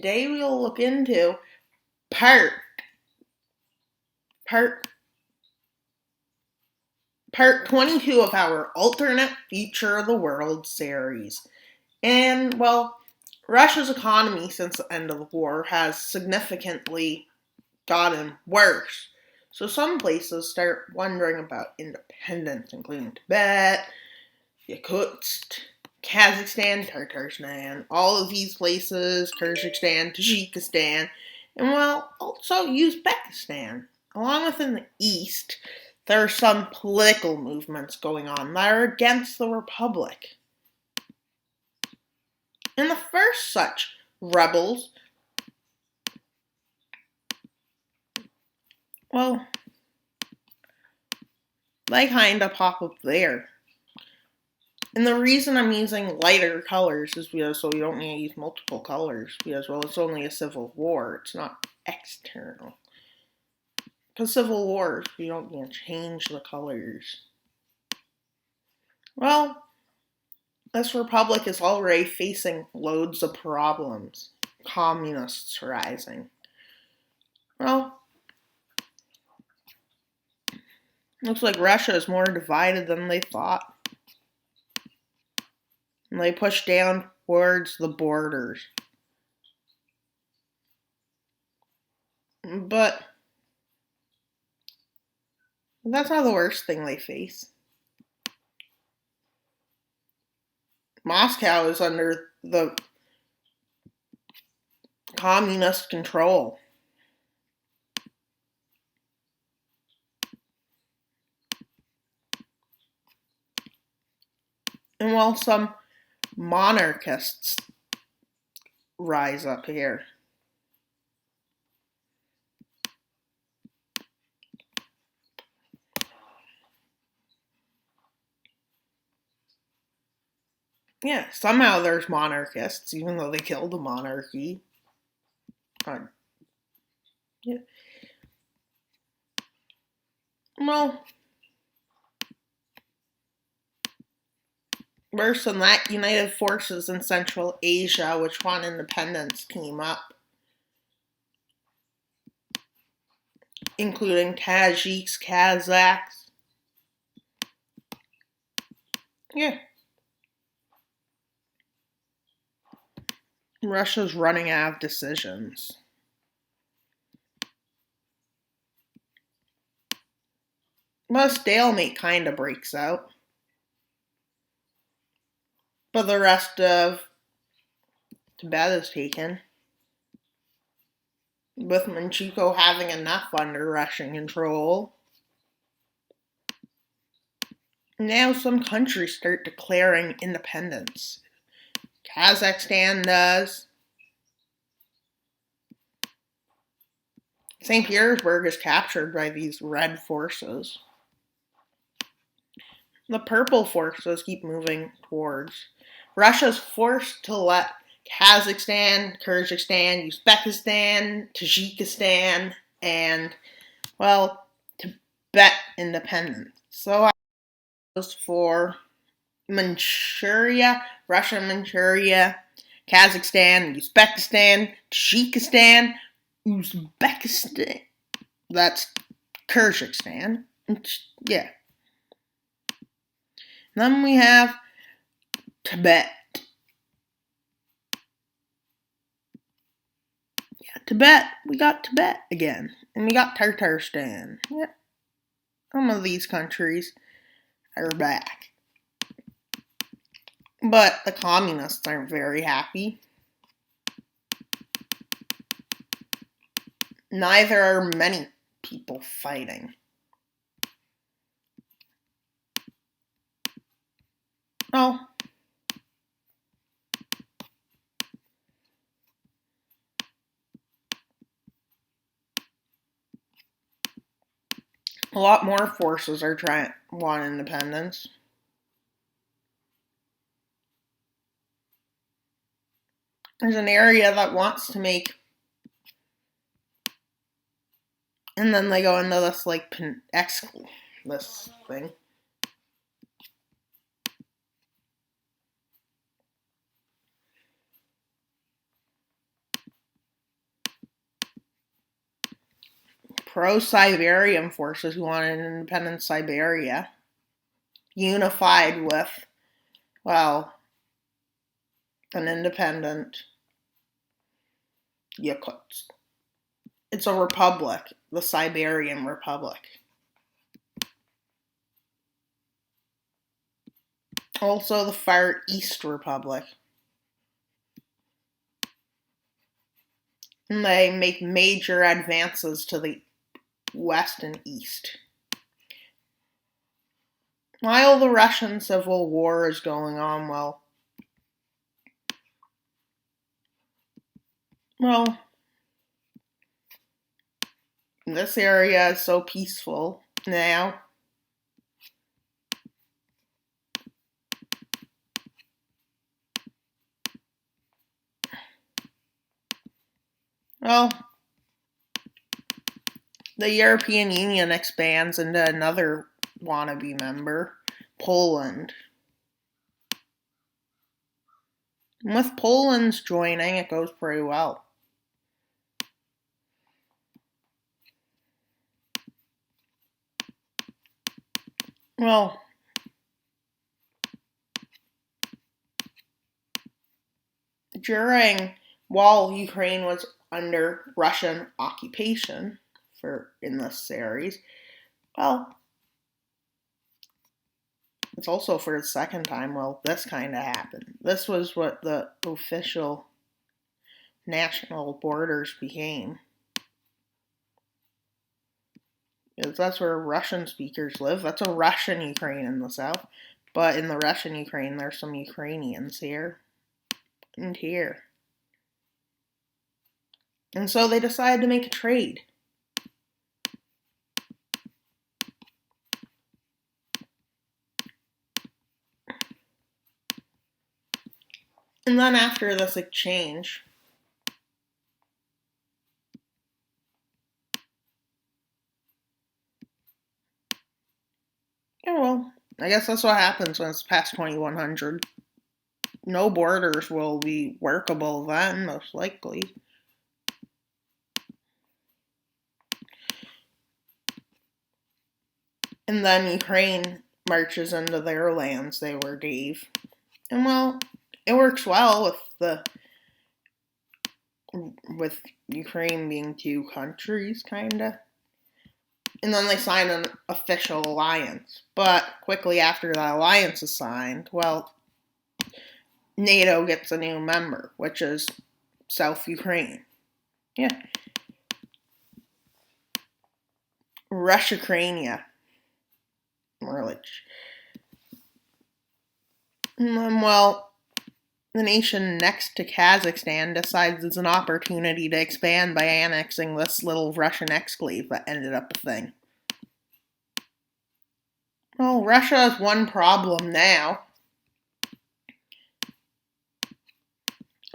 Today we'll look into part part part 22 of our alternate future of the world series. And well, Russia's economy since the end of the war has significantly gotten worse. So some places start wondering about independence, including Tibet, Yakutsk, Kazakhstan, Tartarstan, all of these places, Kyrgyzstan, Tajikistan, and well, also Uzbekistan. Along with in the east, there are some political movements going on that are against the republic. And the first such rebels, well, they kinda pop up there. And the reason I'm using lighter colors is because so you don't need to use multiple colors because, well, it's only a civil war. It's not external. Because civil wars, you don't need to change the colors. Well, this republic is already facing loads of problems. Communists rising. Well, looks like Russia is more divided than they thought. And they push down towards the borders. But that's not the worst thing they face. Moscow is under the communist control. And while some monarchists rise up here. Yeah, somehow there's monarchists, even though they killed the monarchy. Yeah. Well, worse than that, United Forces in Central Asia, which won independence, came up, including Tajiks, Kazakhs. Yeah. Russia's running out of decisions. Well, stalemate kind of breaks out. But the rest of Tibet is taken, with Manchukuo having enough under Russian control. Now some countries start declaring independence. Kazakhstan does. St. Petersburg is captured by these red forces. The purple forces keep moving towards. Russia's forced to let Kazakhstan, Kyrgyzstan, Uzbekistan, Tajikistan, and, well, Tibet independence. So I was for Manchuria, Russia, Manchuria, Kazakhstan, Uzbekistan, Tajikistan, Uzbekistan. That's Kyrgyzstan. Yeah. Then we have Tibet. Yeah, Tibet. We got Tibet again. And we got Tartarstan. Yeah. Some of these countries are back. But the communists aren't very happy. Neither are many people fighting. Oh. A lot more forces are want independence. There's an area that wants to make, and then they go into this this thing. pro-Siberian forces who wanted an independent Siberia, unified with, well, an independent Yakutsk. It's a republic, the Siberian Republic. Also the Far East Republic. And they make major advances to the west and east. While the Russian Civil War is going on, well, this area is so peaceful now. Well, the European Union expands into another wannabe member, Poland. And with Poland's joining, it goes pretty well. Well, while Ukraine was under Russian occupation in this series, well, it's also for the second time, this kind of happened. This was what the official national borders became. Because that's where Russian speakers live. That's a Russian Ukraine in the south. But in the Russian Ukraine, there's some Ukrainians here and here. And so they decided to make a trade. And then after this exchange, yeah, well, I guess that's what happens when it's past 2100. No borders will be workable then, most likely. And then Ukraine marches into their lands they were gave. And well, it works well with Ukraine being two countries, kinda. And then they sign an official alliance. But quickly after that alliance is signed, well, NATO gets a new member, which is South Ukraine. Yeah. Russia-Ukraine. Really. And then, well, the nation next to Kazakhstan decides it's an opportunity to expand by annexing this little Russian exclave that ended up a thing. Well, Russia has one problem now.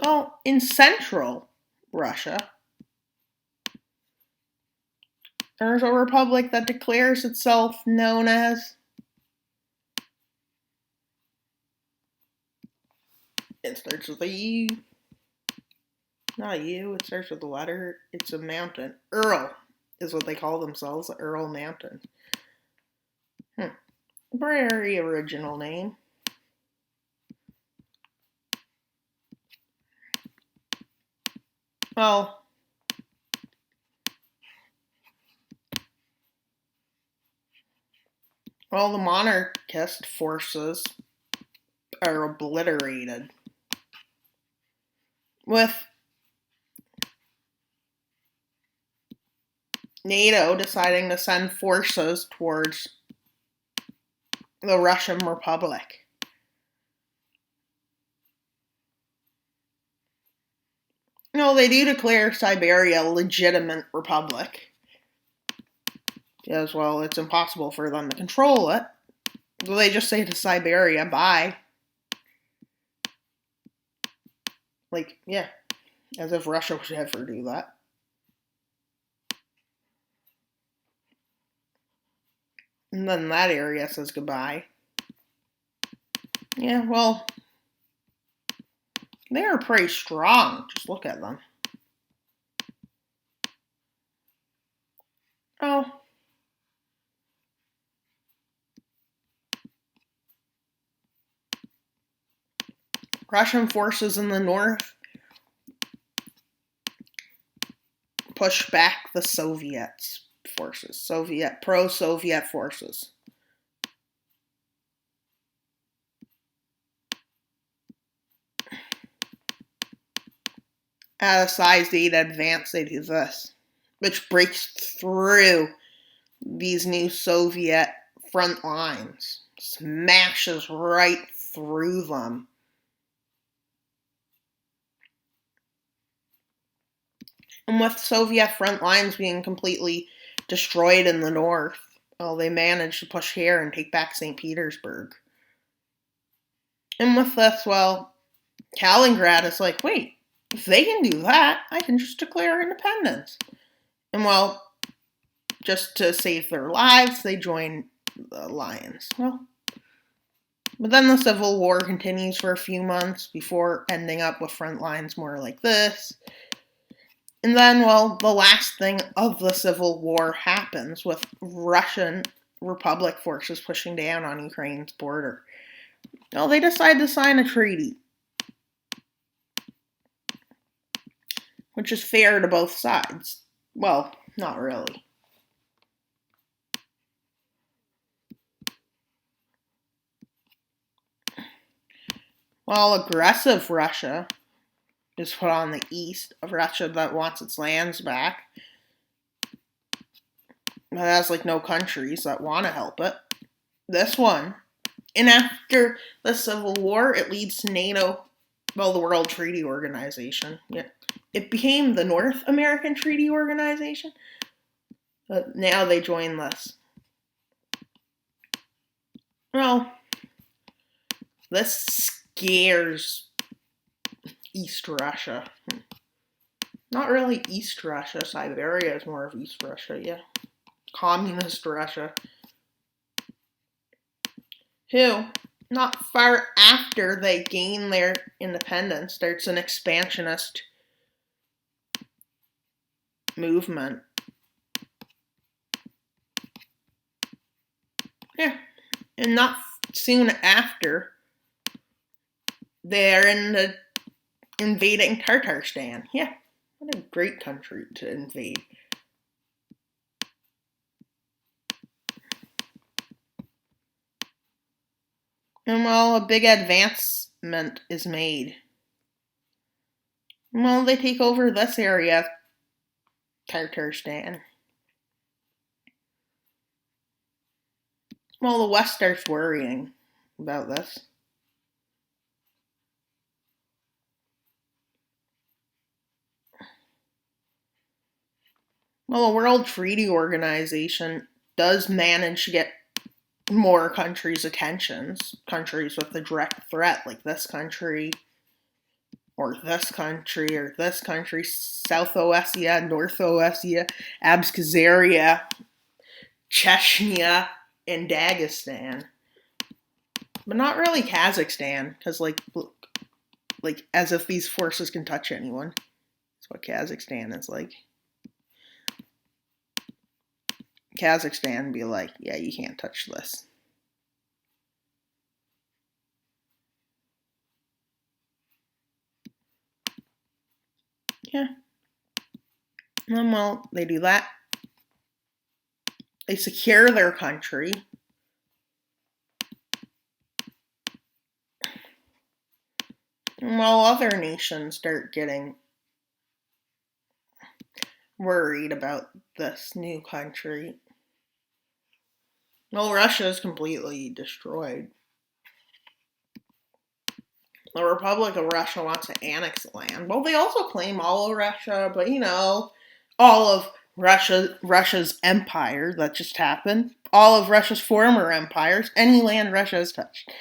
Well, in central Russia, there's a republic that declares itself known as... It starts with a U. Not a U, it starts with a letter. It's a mountain. Ural is what they call themselves, the Ural Mountains. Very original name. Well, the monarchist forces are obliterated, with NATO deciding to send forces towards the Russian Republic. No, they do declare Siberia a legitimate republic. As well, it's impossible for them to control it. So they just say to Siberia, bye. Like, yeah, as if Russia would ever do that. And then that area says goodbye. Yeah, well, they are pretty strong. Just look at them. Oh, Russian forces in the north pushed back the Soviets forces, pro-Soviet forces. At a size 8 advance, they do this, which breaks through these new Soviet front lines, smashes right through them. And with Soviet front lines being completely destroyed in the north, well, they managed to push here and take back St. Petersburg. And with this, well, Kaliningrad is like, wait, if they can do that, I can just declare independence. And well, just to save their lives, they join the alliance. Well, but then the Civil War continues for a few months before ending up with front lines more like this. And then, well, the last thing of the Civil War happens with Russian Republic forces pushing down on Ukraine's border. Well, they decide to sign a treaty, which is fair to both sides. Well, not really. While aggressive Russia is put on the east, of Russia that wants its lands back, that has like no countries that want to help it. This one. And after the Civil War, it leads to NATO, well, the World Treaty Organization. Yeah. It became the North American Treaty Organization. But now they join this. Well, this scares East Russia. Not really East Russia. Siberia is more of East Russia, yeah. Communist Russia. Who, not far after they gain their independence, starts an expansionist movement. Yeah. And not soon after, they're invading Tatarstan. Yeah. What a great country to invade. And well, a big advancement is made. Well, they take over this area, Tatarstan. Well, the West starts worrying about this. Well, the World Treaty Organization does manage to get more countries' attentions, countries with a direct threat like this country, or this country, or this country, South Ossetia, North Ossetia, Abkhazia, Chechnya, and Dagestan. But not really Kazakhstan, because like as if these forces can touch anyone. That's what Kazakhstan is like. Kazakhstan be like, yeah, you can't touch this. Yeah. And then, well, they do that. They secure their country. And while other nations start getting worried about this new country, well, Russia is completely destroyed. The Republic of Russia wants to annex land. Well, they also claim all of Russia, but all of Russia's empire that just happened, all of Russia's former empires, any land Russia has touched.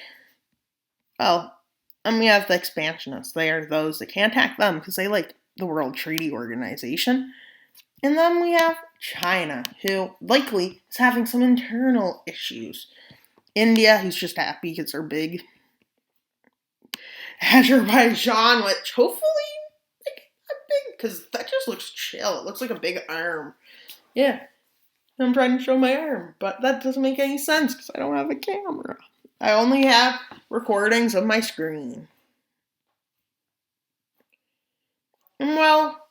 Well, and we have the expansionists. They are those that can't attack them because they like the World Treaty Organization. And then we have China, who likely is having some internal issues. India, who's just happy because they're big. Azerbaijan, which hopefully like a big, because that just looks chill. It looks like a big arm. Yeah. I'm trying to show my arm, but that doesn't make any sense because I don't have a camera. I only have recordings of my screen. And well,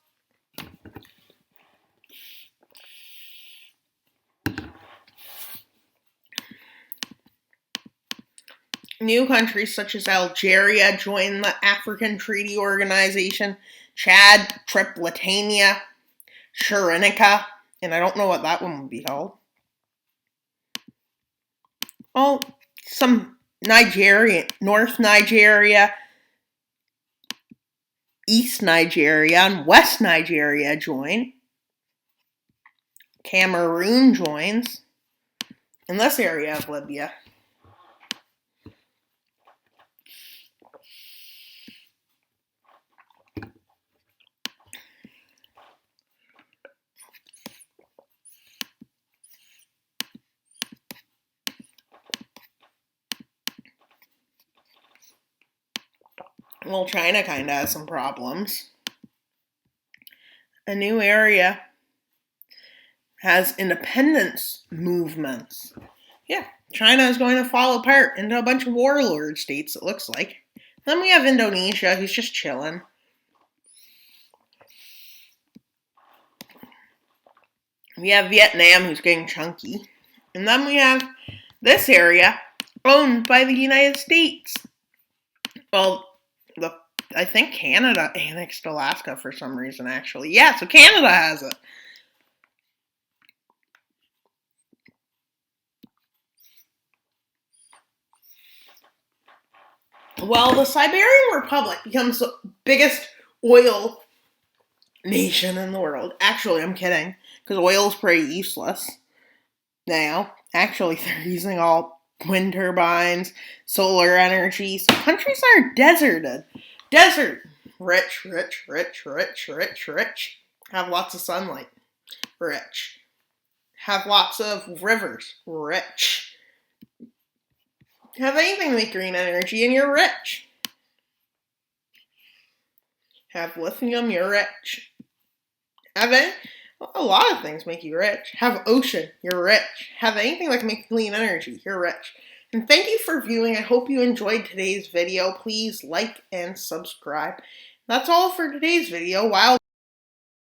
new countries such as Algeria joined the African Treaty Organization, Chad, Tripletania, Shurinica, and I don't know what that one would be called. Oh, some Nigeria, North Nigeria, East Nigeria, and West Nigeria join. Cameroon joins in this area of Libya. Well, China kind of has some problems. A new area has independence movements. Yeah, China is going to fall apart into a bunch of warlord states, it looks like. Then we have Indonesia, who's just chilling. We have Vietnam, who's getting chunky. And then we have this area owned by the United States. Well, I think Canada annexed Alaska for some reason, actually. Yeah, so Canada has it. Well, the Siberian Republic becomes the biggest oil nation in the world. Actually, I'm kidding, because oil is pretty useless now. Actually, they're using all wind turbines, solar energy. So countries are deserted. Desert. Rich, rich, rich, rich, rich, rich. Have lots of sunlight. Rich. Have lots of rivers. Rich. Have anything to make green energy and you're rich. Have lithium, you're rich. Have a lot of things make you rich. Have ocean, you're rich. Have anything that can make clean energy, you're rich. And thank you for viewing. I hope you enjoyed today's video. Please like and subscribe. That's all for today's video. Wow.